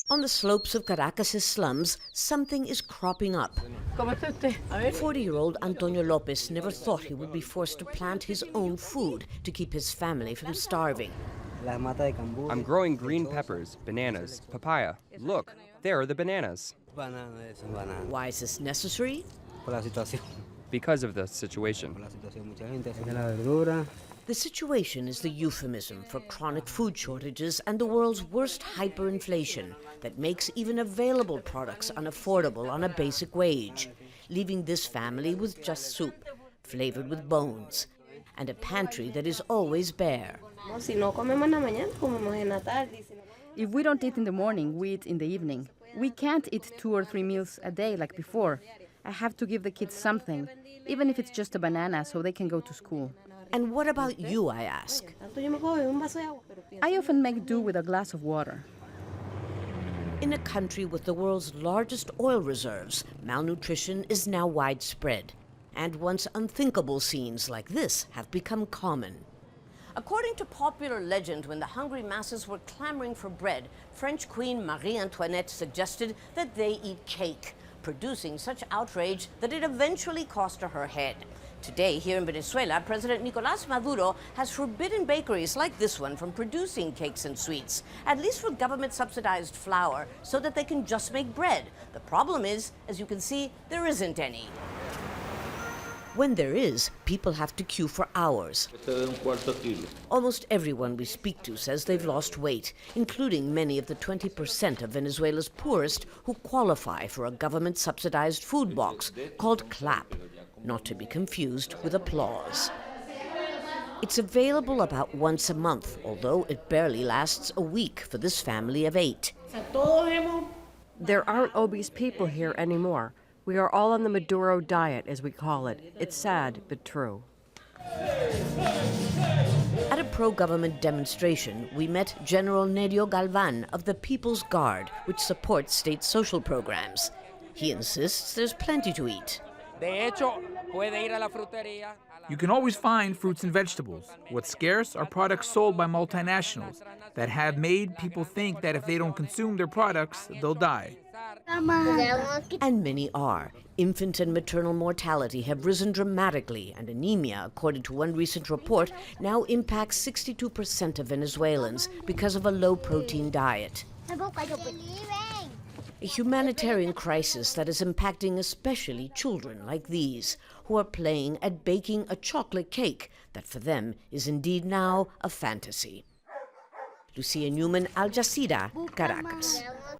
On the slopes of Caracas' slums, something is cropping up. 40-year-old Antonio LOPEZ never thought he would be forced to plant his own food to keep his family from starving. I'm growing green peppers, bananas, papaya. Look, there are the bananas. Why is this necessary? Because of the situation. The situation is the euphemism for chronic food shortages and the world's worst hyperinflation that makes even available products unaffordable on a basic wage, leaving this family with just soup, flavored with bones, and a pantry that is always bare. If we don't eat in the morning, we eat in the evening. We can't eat 2 or 3 meals a day like before. I have to give the kids something, even if it's just a banana so they can go to school. And what about you, I ask? I often make do with a glass of water. In a country with the world's largest oil reserves, malnutrition is now widespread. And once unthinkable scenes like this have become common. According to popular legend, when the hungry masses were clamoring for bread, French Queen Marie Antoinette suggested that they eat cake, producing such outrage that it eventually cost her her head. Today, here in Venezuela, President Nicolás Maduro has forbidden bakeries like this one from producing cakes and sweets, at least for government-subsidized flour, so that they can just make bread. The problem is, as you can see, there isn't any. When there is, people have to queue for hours. Almost everyone we speak to says they've lost weight, including many of the 20% of Venezuela's poorest who qualify for a government-subsidized food box called CLAP, not to be confused with applause. It's available about once a month, although it barely lasts a week for this family of 8. There aren't obese people here anymore. We are all on the Maduro diet, as we call it. It's sad, but true. At a pro-government demonstration, we met General NERIO GALVAN of the People's Guard, which supports state social programs. He insists there's plenty to eat. You can always find fruits and vegetables. What's scarce are products sold by multinationals that have made people think that if they don't consume their products, they'll die. And many are. Infant and maternal mortality have risen dramatically, and anemia, according to one recent report, now impacts 62% of Venezuelans because of a low-protein diet. A humanitarian crisis that is impacting especially children like these, who are playing at baking a chocolate cake that for them is indeed now a fantasy. Lucia, Newman, Jazeera, Caracas.